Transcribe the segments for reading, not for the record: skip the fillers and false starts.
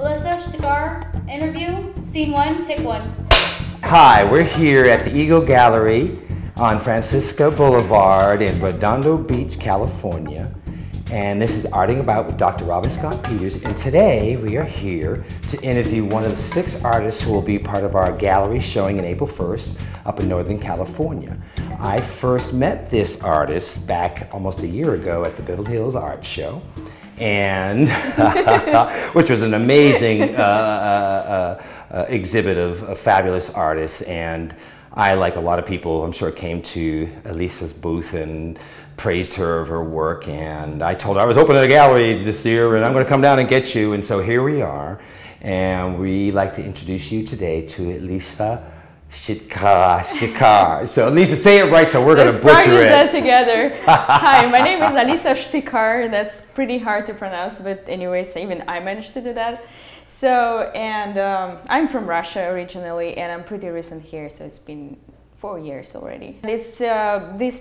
Alisa, Shtykar, interview, scene 1, take 1. Hi, we're here at the Eagle Gallery on Francisco Boulevard in Redondo Beach, California. And this is Arting About with Dr. Robin Scott Peters. And today we are here to interview one of the 6 artists who will be part of our gallery showing on April 1st up in Northern California. I first met this artist back almost a year ago at the Beverly Hills Art Show, and which was an amazing exhibit of fabulous artists. And I, like a lot of people, I'm sure, came to Alisa's booth and praised her of her work, and I told her I was opening a gallery this year and I'm going to come down and get you, and so here we are, and we like to introduce you today to Alisa Shtykar. So Alisa, say it right, so we're going to butcher it. Let's practice that together. Hi, my name is Alisa Shtykar. That's pretty hard to pronounce, but anyways, even I managed to do that. So, and I'm from Russia originally, and I'm pretty recent here, so it's been 4 years already. This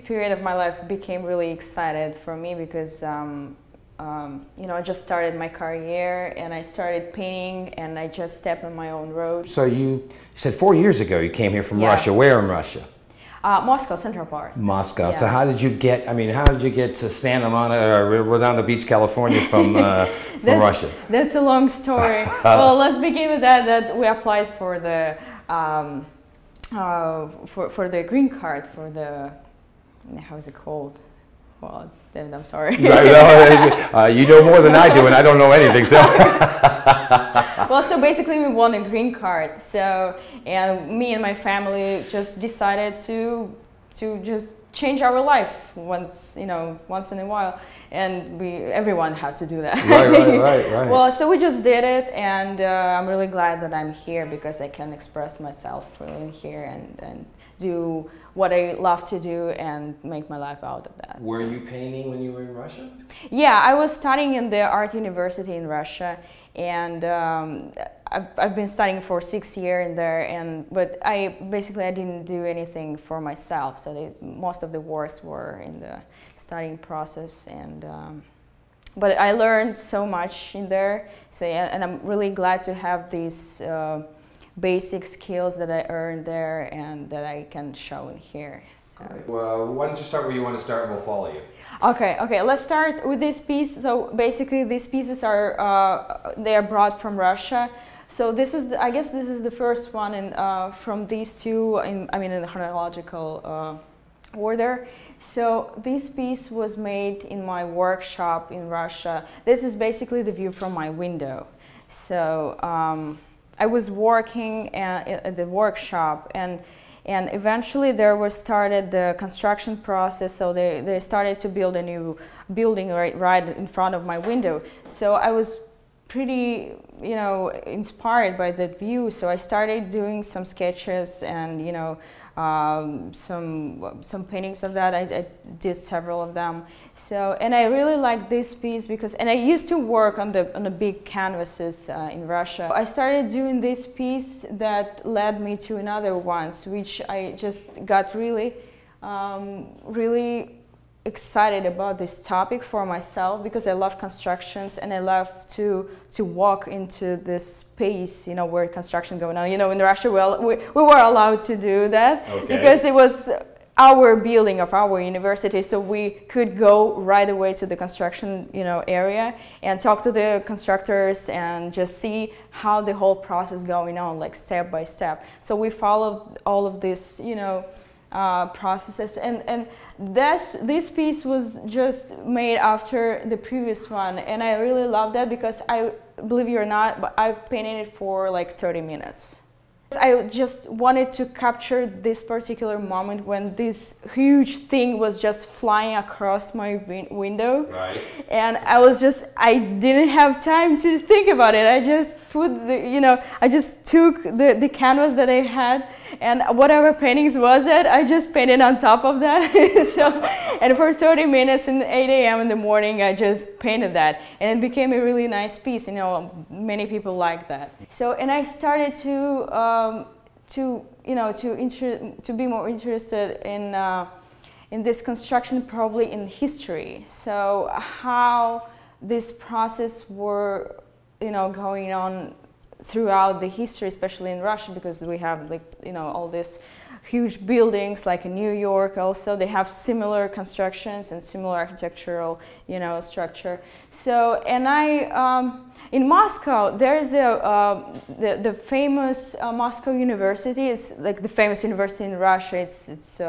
period of my life became really excited for me because you know, I just started my career and I started painting and I just stepped on my own road. So you said 4 years ago you came here from Russia. Where in Russia? Moscow, Central Part. Moscow. Yeah. So how did you get, how did you get to Santa Monica, Redondo Beach, California from Russia? That's a long story. Well, let's begin with that we applied for the green card, for the, how is it called? Well, David, I'm sorry. Right, you know more than I do, and I don't know anything. So. Well, so basically, we won a green card. So, and me and my family just decided to just change our life once in a while, and everyone had to do that. Right. Well, so we just did it, and I'm really glad that I'm here because I can express myself really here and do what I love to do and make my life out of that. Were you painting when you were in Russia? Yeah, I was studying in the art university in Russia, and I've been studying for 6 years in there, but I didn't do anything for myself, so most of the works were in the studying process, and but I learned so much in there, so yeah, and I'm really glad to have these basic skills that I earned there and that I can show in here. So. Right. Well, why don't you start where you want to start and we'll follow you. Okay, let's start with this piece. So basically these pieces are, they are brought from Russia. So this is, I guess this is the first one from these two, in the chronological order. So this piece was made in my workshop in Russia. This is basically the view from my window. So I was working at the workshop, and eventually there was started the construction process. So they started to build a new building right in front of my window. So I was pretty, inspired by that view. So I started doing some sketches and some paintings of that. I did several of them. So, and I really like this piece because, and I used to work on the big canvases in Russia. I started doing this piece that led me to another ones, which I just got really, really excited about this topic for myself because I love constructions and I love to walk into this space, where construction going on. In Russia, we were allowed to do that because it was our building of our university, so we could go right away to the construction, area and talk to the constructors and just see how the whole process going on, like step by step. So we followed all of this, processes, and this piece was just made after the previous one, and I really love that because I, believe it or not, but I've painted it for like 30 minutes. I just wanted to capture this particular moment when this huge thing was just flying across my window. Right. And I didn't have time to think about it. I just put I just took the canvas that I had, and whatever paintings was it, I just painted on top of that. And for 30 minutes in 8 a.m. in the morning, I just painted that, and it became a really nice piece. Many people like that. So, and I started to be more interested in this construction, probably in history. So how this process going on throughout the history, especially in Russia, because we have like all these huge buildings like in New York. Also, they have similar constructions and similar architectural structure. So, and in Moscow, there is the famous Moscow University. It's like the famous university in Russia. It's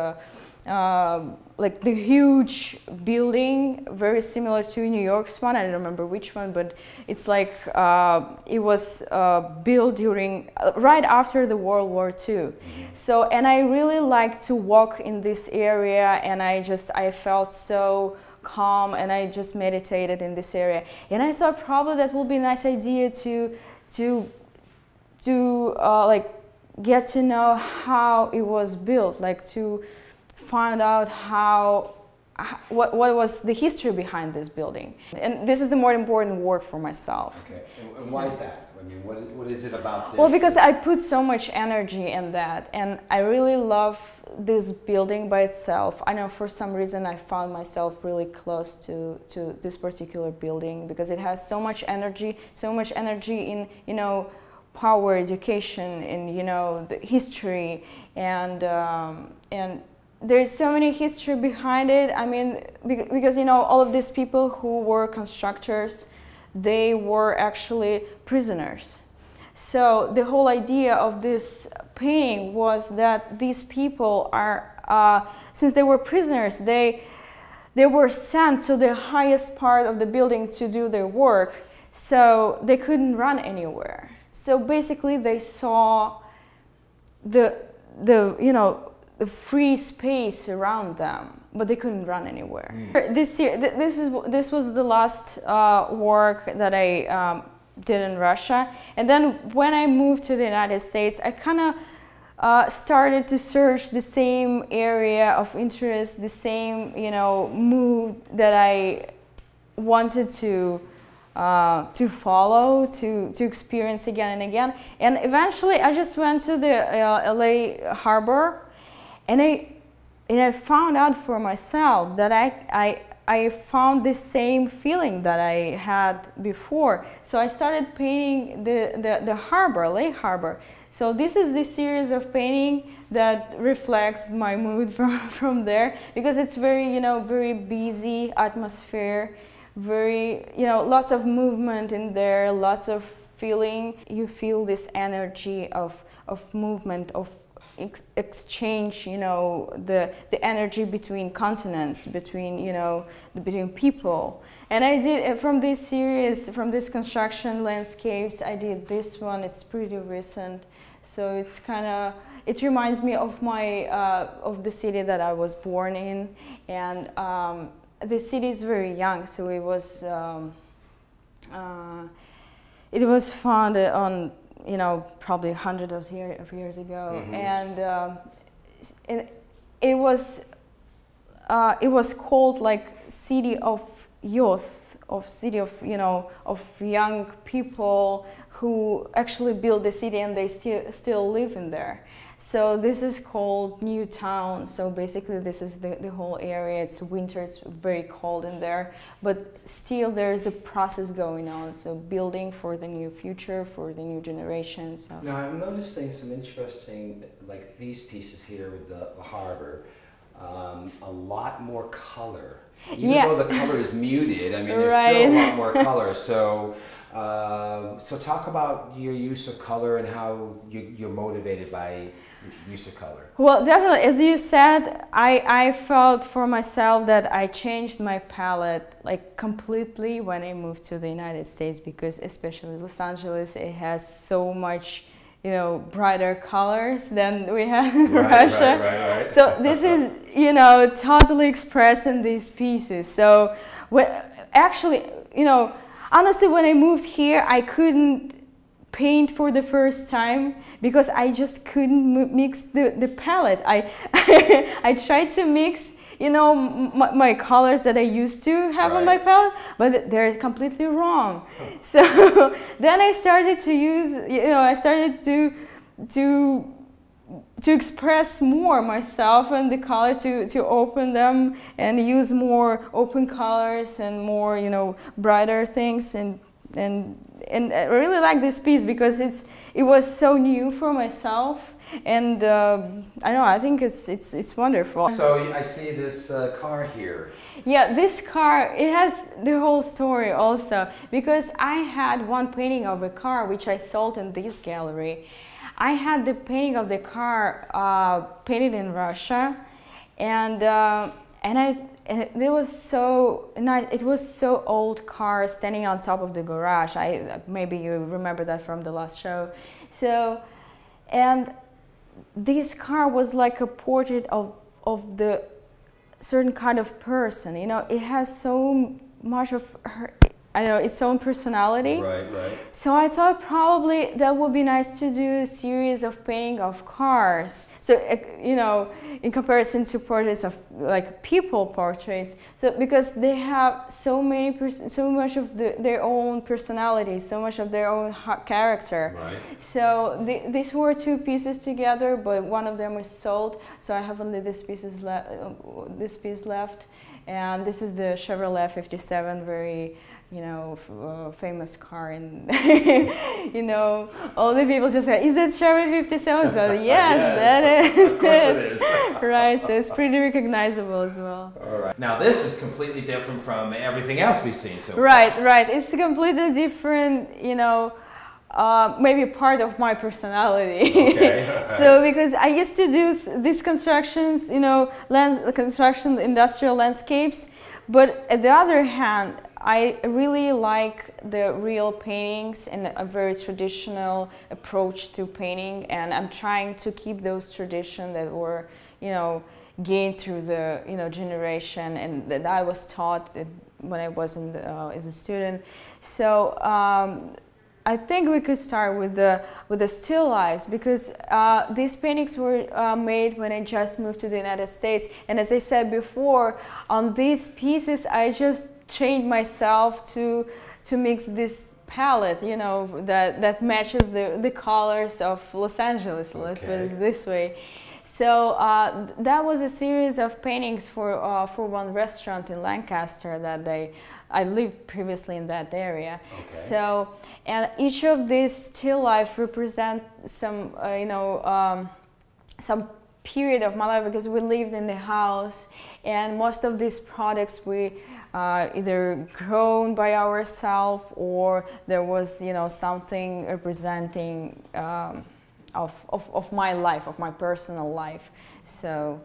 like the huge building, very similar to New York's one. I don't remember which one, but it's like it was built during right after the World War II. So, and I really like to walk in this area, and I felt so calm, and I just meditated in this area. And I thought probably that would be a nice idea to like get to know how it was built, like to find out what was the history behind this building. And this is the more important work for myself. Okay, and why is that? I mean, what is it about this? Well, because I put so much energy in that, and I really love this building by itself. I know for some reason I found myself really close to this particular building because it has so much energy in, power, education, in, the history, and there's so many history behind it. I mean, because all of these people who were constructors, they were actually prisoners. So the whole idea of this painting was that these people are, since they were prisoners, they were sent to the highest part of the building to do their work, so they couldn't run anywhere. So basically, they saw the free space around them, but they couldn't run anywhere. This was the last work that I did in Russia, and then when I moved to the United States, I kind of started to search the same area of interest, the same mood that I wanted to follow, to experience again and again. And eventually, I just went to the LA Harbor. And I found out for myself that I found the same feeling that I had before. So I started painting the harbor, Lake Harbor. So this is the series of painting that reflects my mood from there, because it's very, very busy atmosphere, very, lots of movement in there, lots of feeling. You feel this energy of movement, of exchange, the energy between continents, between people. And I did, from this series, from this construction landscapes, I did this one. It's pretty recent, so it's kind of, it reminds me of my of the city that I was born in, and the city is very young, so it was founded on probably hundreds of years ago, and it was called like city of youth, city of young people who actually built the city, and they still live in there. So this is called New Town. So basically this is the whole area. It's winter, it's very cold in there, but still there's a process going on. So building for the new future, for the new generation. So. Now I'm noticing some interesting, like these pieces here with the harbor, a lot more color. Even though the color is muted, I mean, there's still a lot more color. So, so talk about your use of color and how you're motivated by use of color. Well, definitely, as you said, I felt for myself that I changed my palette like completely when I moved to the United States, because especially Los Angeles, it has so much, brighter colors than we have in Russia. Right. So this is, totally expressed in these pieces. So actually, honestly, when I moved here, I couldn't paint for the first time because I just couldn't mix the palette. I tried to mix, my colors that I used to have on my palette, but they're completely wrong. So then I started to use, I started to express more myself and the color, to open them and use more open colors and more, brighter things, and and I really like this piece because it was so new for myself, and I know, I think it's wonderful. So I see this car here. Yeah, this car, it has the whole story also, because I had one painting of a car which I sold in this gallery. I had the painting of the car painted in Russia, and it was so nice. It was so old car standing on top of the garage. Maybe you remember that from the last show. So, and this car was like a portrait of the certain kind of person. You know, it has so much of her, I know, its own personality. Right, right. So I thought probably that would be nice to do a series of painting of cars. So, you know, in comparison to portraits of like people portraits, so because they have so much of their own personality, so much of their own character. Right. So these were two pieces together, but one of them was sold. So I have only this piece left, and this is the Chevrolet 57, very, you know, famous car, and you know, all the people just say, "Is it Chevrolet 57?" So yes, yes, that is. Of course it is. Right, so it's pretty recognizable as well. All right. Now this is completely different from everything else we've seen so far. Right. It's completely different, you know. Maybe part of my personality. Okay. Right. So because I used to do these constructions, you know, construction industrial landscapes, but at the other hand, I really like the real paintings and a very traditional approach to painting, and I'm trying to keep those traditions that were, you know, gained through the, you know, generation, and that I was taught when I was as a student. So I think we could start with the still lifes, because these paintings were made when I just moved to the United States, and as I said before, on these pieces I just trained myself to mix this palette, you know, that matches the colors of Los Angeles. Let's put it this way. So that was a series of paintings for one restaurant in Lancaster that I lived previously in that area. Okay. So, and each of these still life represent some, you know, some period of my life, because we lived in the house, and most of these products we either grown by ourselves, or there was, you know, something representing of my life, of my personal life. So,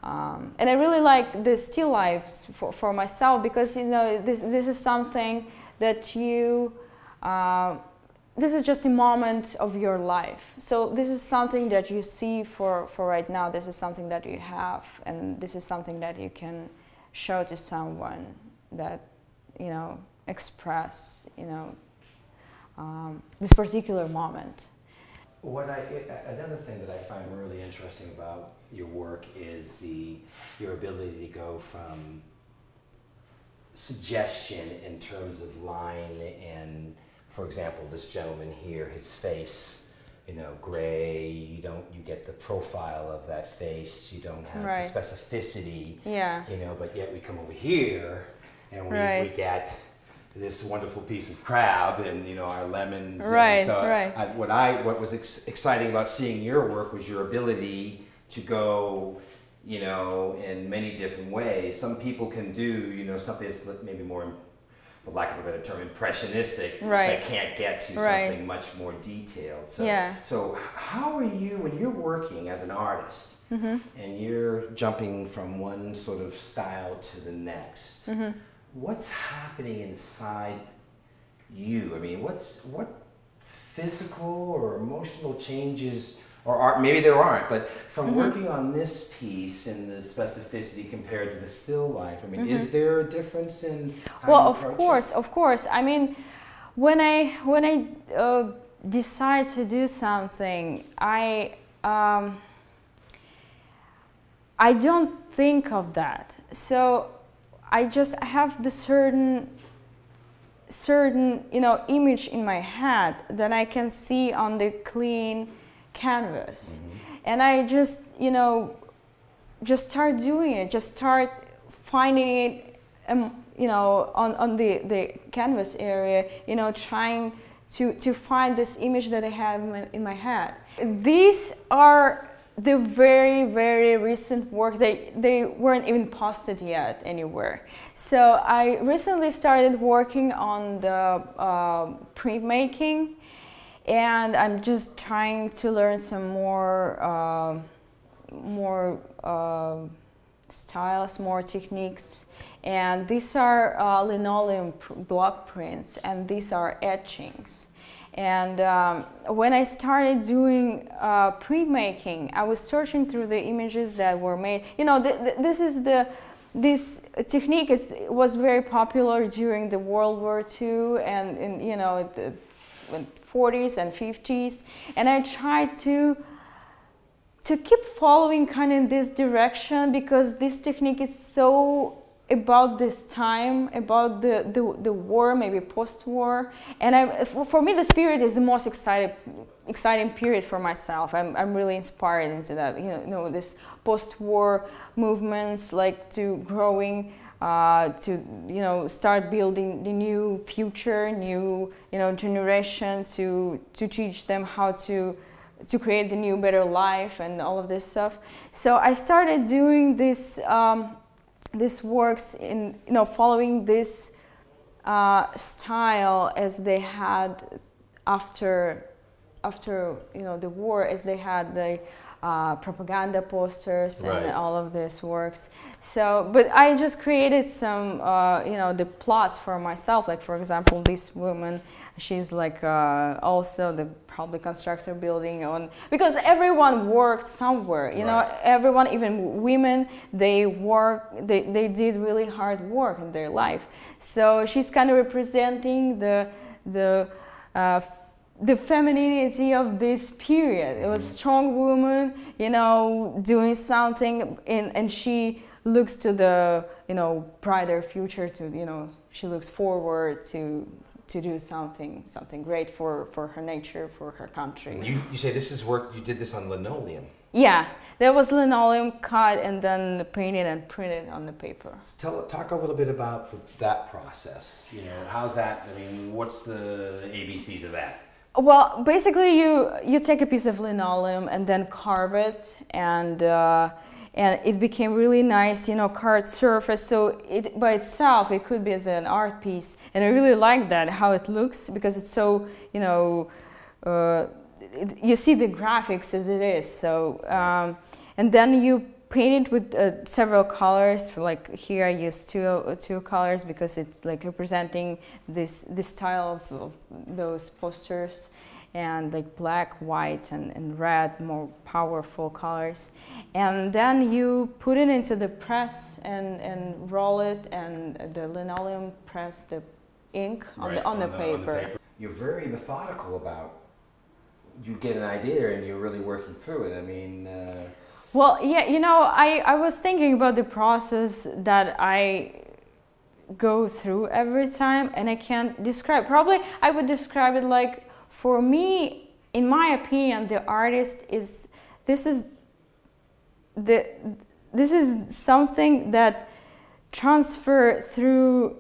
and I really like the still lifes for myself, because, you know, this is something that you, this is just a moment of your life. So this is something that you see for right now. This is something that you have, and this is something that you can show to someone that, you know, express, you know, this particular moment. Another thing that I find really interesting about your work is your ability to go from suggestion in terms of line, and for example, this gentleman here, his face, you know, gray, you get the profile of that face, you don't have the specificity, you know, but yet we come over here and we get this wonderful piece of crab and, you know, our lemons. And so what was exciting about seeing your work was your ability to go, you know, in many different ways. Some people can do, you know, something that's maybe more, for lack of a better term, impressionistic, but can't get to something much more detailed. So, so how are you, when you're working as an artist, and you're jumping from one sort of style to the next, what's happening inside you? I mean, what physical or emotional changes, or art, maybe there aren't, but from working on this piece and the specificity compared to the still life, I mean, is there a difference in how you approach it? Of course. I mean, when I decide to do something, I don't think of that. So I just have the certain, you know, image in my head that I can see on the clean canvas, and I just, you know, just start doing it, just start finding it, you know, on the canvas area, you know, trying to find this image that I have in my head. These are the very recent work. They weren't even posted yet anywhere. So I recently started working on the printmaking, and I'm just trying to learn some more styles, more techniques. And these are linoleum block prints, and these are etchings. And when I started doing printmaking, I was searching through the images that were made. You know, this technique was very popular during the World War II and in, you know, the 40s and 50s. And I tried to keep following kind of in this direction, because this technique is so about this time, about the war, maybe post-war. And for me, this period is the most exciting period for myself. I'm really inspired into that. You know, this post-war movements, like to growing, to, you know, start building the new future, new, you know, generation, to teach them how to create the new, better life and all of this stuff. So I started doing this. This works in, you know, following this style as they had after you know, the war, as they had the propaganda posters and all of this works. So, but I just created some, you know, the plots for myself. Like, for example, this woman, she's like also the probably constructor building on, because everyone worked somewhere, you know, everyone, even women, they did really hard work in their life. So she's kind of representing the femininity of this period. It was a strong woman, you know, doing something, and she looks to the, you know, brighter future, to, you know, she looks forward to do something great for her nature, for her country. You say this is work, you did this on linoleum. Yeah, there was linoleum cut and then painted and printed on the paper. Talk a little bit about that process. You know, how's that, I mean, what's the ABCs of that? Well, basically you take a piece of linoleum and then carve it, and it became really nice, you know, carved surface. So it by itself, it could be as an art piece, and I really like that, how it looks, because it's so, you know, you see the graphics as it is. So and then you paint it with several colors. For, like, here I use two colors because it's like representing this style of those posters, and like black, white, and red, more powerful colors. And then you put it into the press and roll it, and the linoleum press the ink on the paper. You're very methodical about, you get an idea and you're really working through it. I mean... Well, yeah, you know, I was thinking about the process that I go through every time, and I can't describe. Probably I would describe it like, for me, in my opinion, the artist is, this is something that transfer through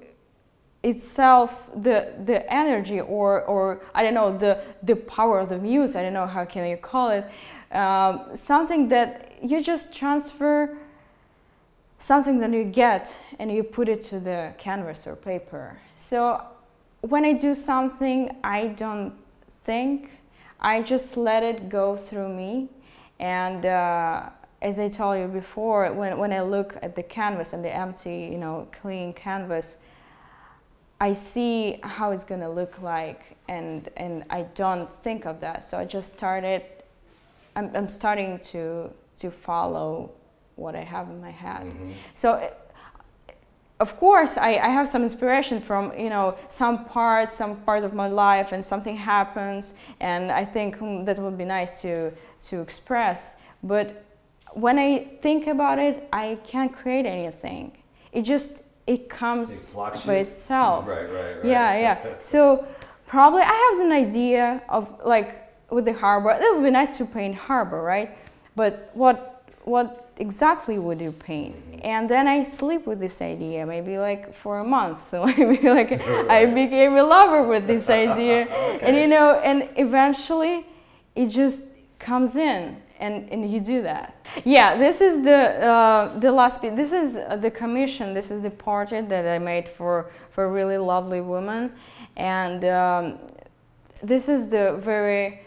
itself the energy, or I don't know, the power of the muse, I don't know, how can you call it, something that you just transfer, something that you get and you put it to the canvas or paper. So when I do something, I don't think, I just let it go through me. And as I told you before, when I look at the canvas and the empty, you know, clean canvas, I see how it's gonna look like, and I don't think of that. So I just started, I'm starting to follow what I have in my head. Mm-hmm. So of course I have some inspiration from, you know, some part of my life, and something happens, and I think that would be nice to express. But when I think about it, I can't create anything. It comes by itself. Right. Yeah. So probably I have an idea of, like, with the harbor, it would be nice to paint harbor, right? But what exactly would you paint? And then I sleep with this idea, maybe like for a month. Maybe like I became a lover with this idea. Okay. And you know, and eventually it just comes in, and you do that. Yeah, this is the last piece. This is the commission. This is the portrait that I made for a really lovely woman. And this is the very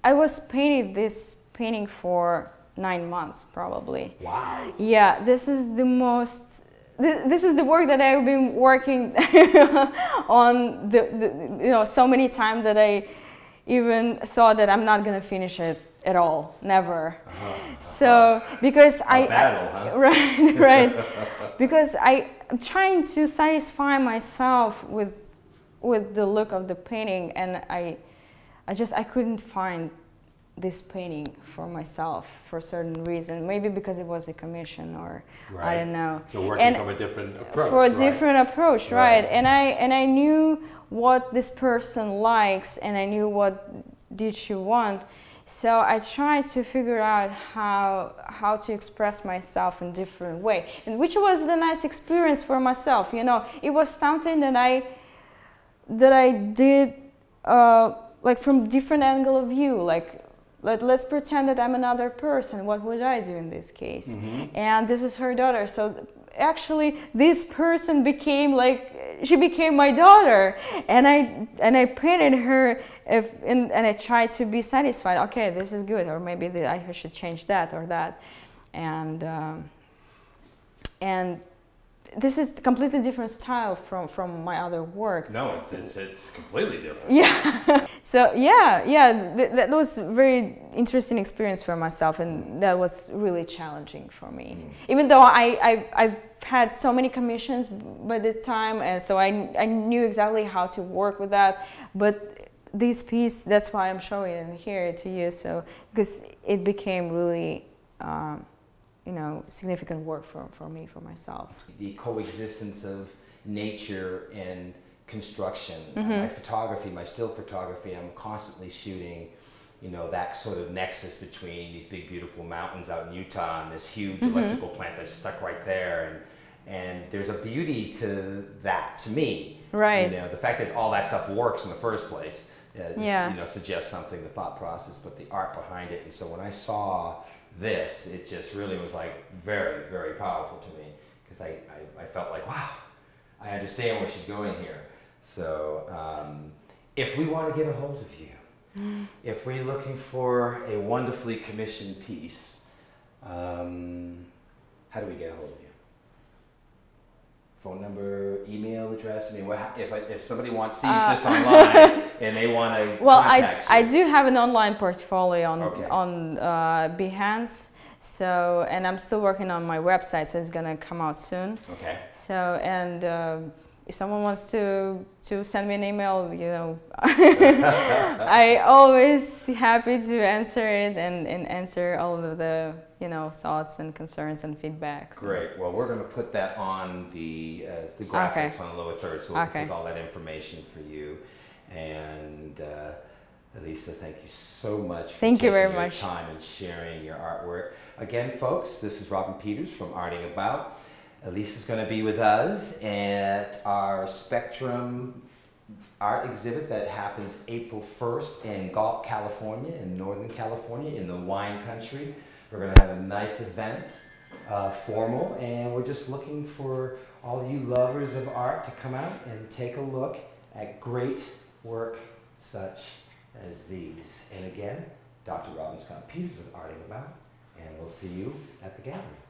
I was painting this painting for 9 months, probably. Wow. Yeah, this is the most. This is the work that I've been working on you know, so many times that I even thought that I'm not gonna finish it at all, never. So because right, because I'm trying to satisfy myself with the look of the painting, and I couldn't find this painting for myself for a certain reason. Maybe because it was a commission, or I don't know. So working from a different approach. For a different approach, right? And I knew what this person likes, and I knew what did she want. So I tried to figure out how to express myself in a different way, and which was the nice experience for myself. You know, it was something that I did like from different angle of view. Like, let's pretend that I'm another person. What would I do in this case? Mm-hmm. And this is her daughter. So actually, this person became she became my daughter, and I painted her. And I tried to be satisfied. Okay, this is good, or maybe I should change that or that, and this is completely different style from my other works. No, it's completely different. Yeah. So yeah, that was a very interesting experience for myself, and that was really challenging for me. Even though I've had so many commissions by the time, and so I knew exactly how to work with that, but this piece, that's why I'm showing it here to you. So because it became really you know, significant work for me, for myself. The coexistence of nature and construction. Mm-hmm. My photography, my still photography, I'm constantly shooting, you know, that sort of nexus between these big beautiful mountains out in Utah and this huge mm-hmm. electrical plant that's stuck right there, and there's a beauty to that, to me. Right. You know, the fact that all that stuff works in the first place, yeah. You know, suggests something, the thought process, but the art behind it. And so when I saw this, it just really was like very, very powerful to me, because I felt like, wow, I understand where she's going here. So if we want to get a hold of you, if we're looking for a wonderfully commissioned piece, how do we get a hold of you? Phone number, email address? I mean, if somebody sees this online and they want to contact you. I do have an online portfolio on okay. on Behance. So, and I'm still working on my website, so it's gonna come out soon. Okay. So, and if someone wants to send me an email, you know, I always happy to answer it and answer all of the, you know, thoughts and concerns and feedback. Great. Well, we're going to put that on the graphics on the lower third, so we'll take all that information for you. And Alisa, thank you so much for taking your time and sharing your artwork. Again, folks, this is Robin Peters from Arting About. Alisa's going to be with us at our Spectrum art exhibit that happens April 1st in Galt, California, in Northern California, in the wine country. We're going to have a nice event, formal, and we're just looking for all you lovers of art to come out and take a look at great work such as these. And again, Dr. Robin Scott Peters with Arting About, and we'll see you at the gallery.